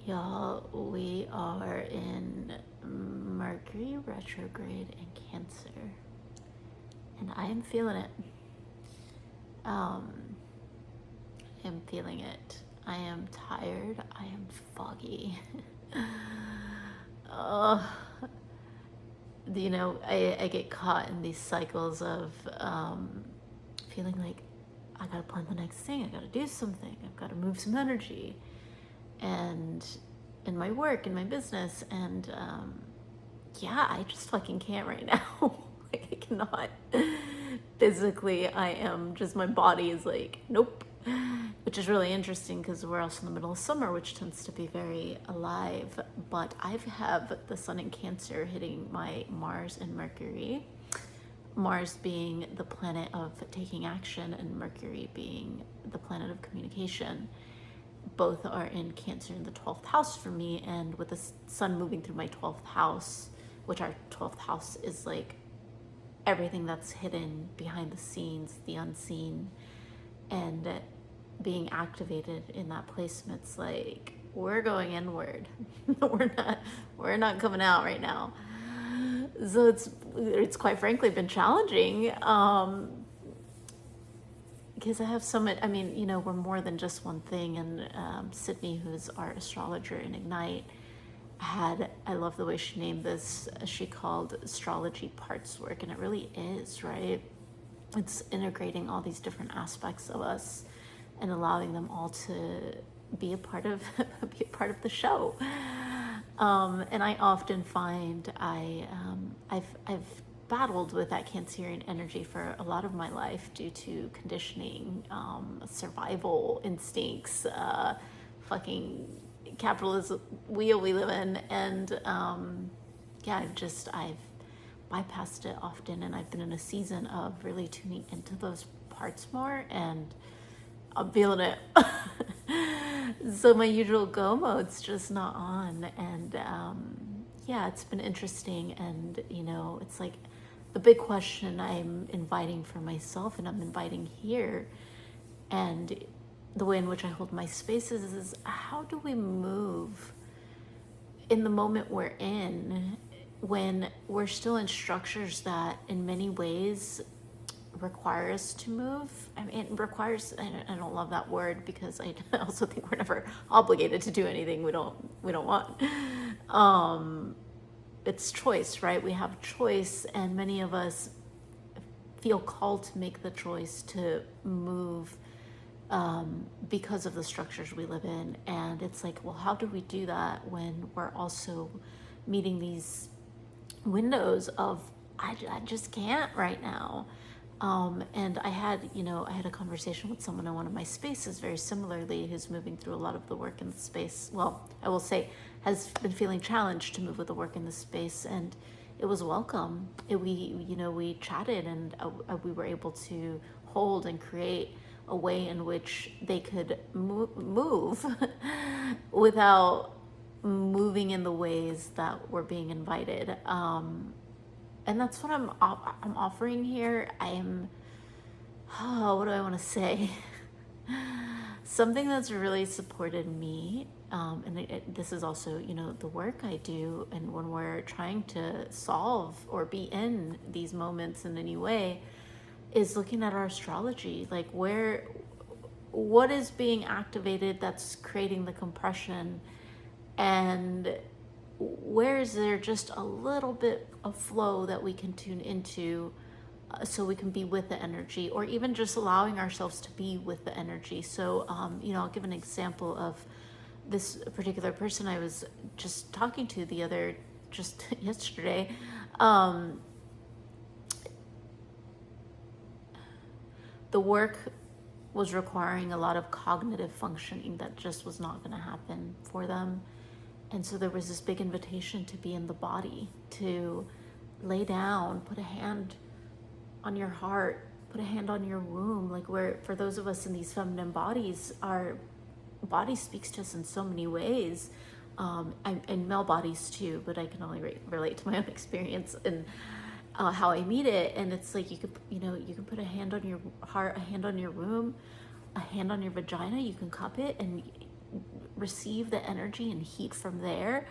Y'all, we are in Mercury retrograde in Cancer, and I am feeling it. I'm feeling it. I am tired. I am foggy. uh, I get caught in these cycles of feeling like I gotta plan the next thing. I gotta do something. I've gotta move some energy. And in my work, in my business, and yeah, I just fucking can't right now. Like, I cannot. Physically, I am just, my body is like, nope. Which is really interesting because we're also in the middle of summer, which tends to be very alive. But I have the sun in Cancer hitting my Mars and Mercury. Mars being the planet of taking action, and Mercury being the planet of communication. Both are in Cancer in the 12th house for me, and with the sun moving through my 12th house, which our 12th house is like everything that's hidden behind the scenes, the unseen, and being activated in that placement's like, we're going inward. we're not coming out right now. So it's quite frankly been challenging, because I have so much. I mean, we're more than just one thing. And Sydney, who's our astrologer in Ignite, I love the way she named this. She called astrology parts work, and it really is, right? It's integrating all these different aspects of us and allowing them all to be a part of the show. And I often find I've battled with that Cancerian energy for a lot of my life due to conditioning, survival instincts, fucking capitalism wheel we live in, and yeah, I've bypassed it often, and I've been in a season of really tuning into those parts more, and I'm feeling it. So my usual go mode's just not on, and yeah, it's been interesting. And it's like the big question I'm inviting for myself, and I'm inviting here, and the way in which I hold my spaces is how do we move in the moment we're in, when we're still in structures that in many ways require us to move. I mean, it requires, I don't love that word, because I also think we're never obligated to do anything we don't want. It's choice, right? We have choice, and many of us feel called to make the choice to move because of the structures we live in. And it's like, well, how do we do that when we're also meeting these windows of I just can't right now? And I had a conversation with someone in one of my spaces very similarly, who's moving through a lot of the work in the space. Well, I will say, has been feeling challenged to move with the work in the space, and it was welcome. We chatted, and we were able to hold and create a way in which they could move without moving in the ways that were being invited. And that's what I'm offering here. What do I want to say? Something that's really supported me, and this is also, the work I do, and when we're trying to solve or be in these moments in any way, is looking at our astrology, like what is being activated that's creating the compression, and where is there just a little bit of flow that we can tune into, so we can be with the energy, or even just allowing ourselves to be with the energy. So, I'll give an example of this particular person I was just talking to just yesterday. The work was requiring a lot of cognitive functioning that just was not going to happen for them. And so there was this big invitation to be in the body, to lay down, put a hand on your heart, put a hand on your womb. Like, where for those of us in these feminine bodies, our body speaks to us in so many ways, and male bodies too, but I can only relate to my own experience and how I meet it. And it's like, you can put a hand on your heart, a hand on your womb, a hand on your vagina, you can cup it, and receive the energy and heat from there.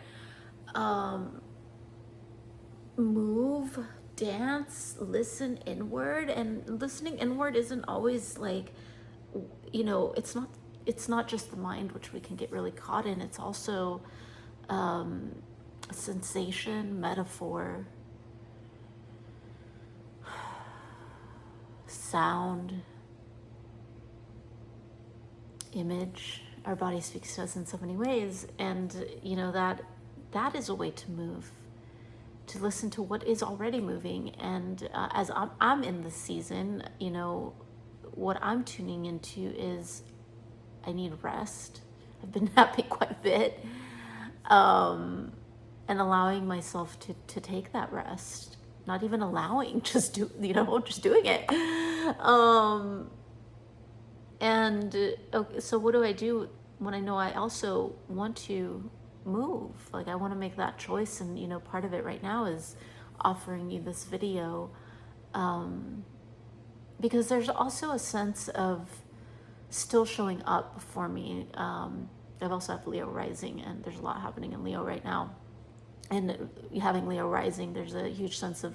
Move, dance, listen inward. And listening inward isn't always like, it's not just the mind, which we can get really caught in. It's also sensation, metaphor, sound, image. Our body speaks to us in so many ways, and that is a way to move, to listen to what is already moving. And as I'm in this season, what I'm tuning into is I need rest. I've been napping quite a bit, and allowing myself to take that rest. Not even allowing, just just doing it. And okay, so what do I do when I know I also want to move? Like, I want to make that choice, and part of it right now is offering you this video, because there's also a sense of still showing up for me. I've also have Leo rising, and there's a lot happening in Leo right now. And having Leo rising, there's a huge sense of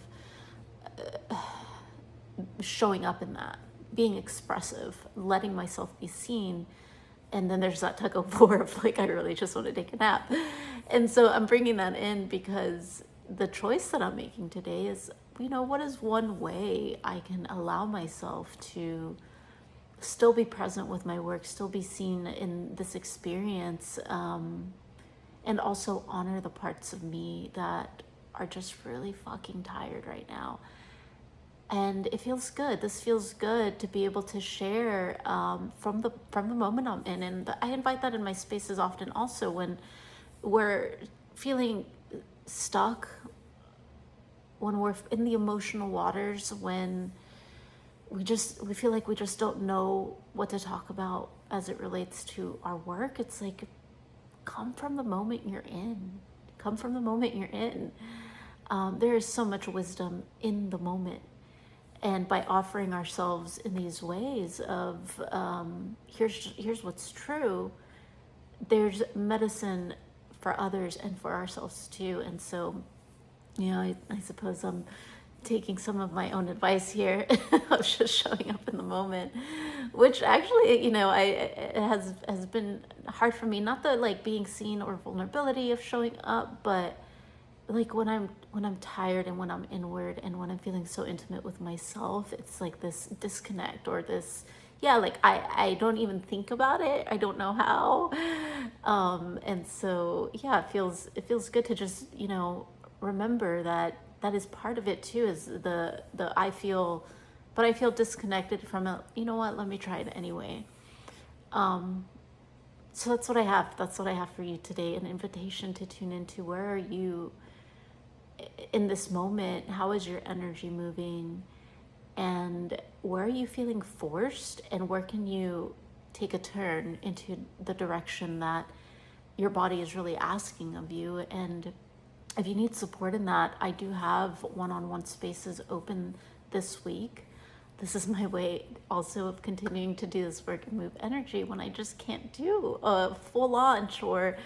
showing up in that, being expressive, letting myself be seen. And then there's that tug of war of like, I really just want to take a nap. And so I'm bringing that in because the choice that I'm making today is, what is one way I can allow myself to still be present with my work, still be seen in this experience, and also honor the parts of me that are just really fucking tired right now. And it feels good. This feels good to be able to share from the moment I'm in. And I invite that in my spaces often also, when we're feeling stuck, when we're in the emotional waters, when we feel like we just don't know what to talk about as it relates to our work. It's like, come from the moment you're in. Come from the moment you're in. There is so much wisdom in the moment. And by offering ourselves in these ways of, here's what's true, there's medicine for others and for ourselves too. And so, I suppose I'm taking some of my own advice here of just showing up in the moment, which actually, it has been hard for me. Not the like being seen or vulnerability of showing up, but like when I'm tired and when I'm inward and when I'm feeling so intimate with myself, it's like this disconnect or this, like I don't even think about it. I don't know how. And so, it feels good to just, remember that is part of it too, is the I feel disconnected from it. You know what? Let me try it anyway. So that's what I have. That's what I have for you today. An invitation to tune into, where are you in this moment? How is your energy moving? And where are you feeling forced? And where can you take a turn into the direction that your body is really asking of you? And if you need support in that, I do have one-on-one spaces open this week. This is my way also of continuing to do this work and move energy when I just can't do a full launch or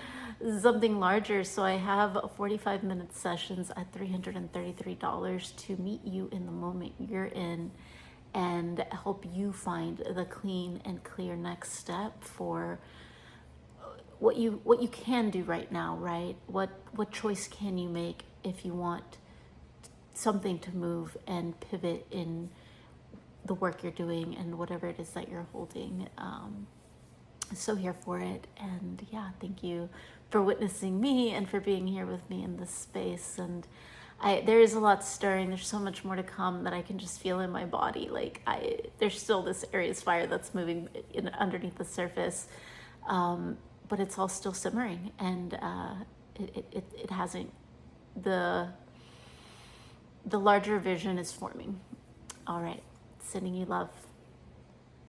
something larger. So I have 45-minute sessions at $333 to meet you in the moment you're in and help you find the clean and clear next step for what you can do right now, right? What choice can you make if you want something to move and pivot in the work you're doing and whatever it is that you're holding. So here for it. And thank you for witnessing me and for being here with me in this space. And there is a lot stirring. There's so much more to come that I can just feel in my body. Like there's still this Aries fire that's moving underneath the surface. But it's all still simmering, and it hasn't, the larger vision is forming. All right, sending you love.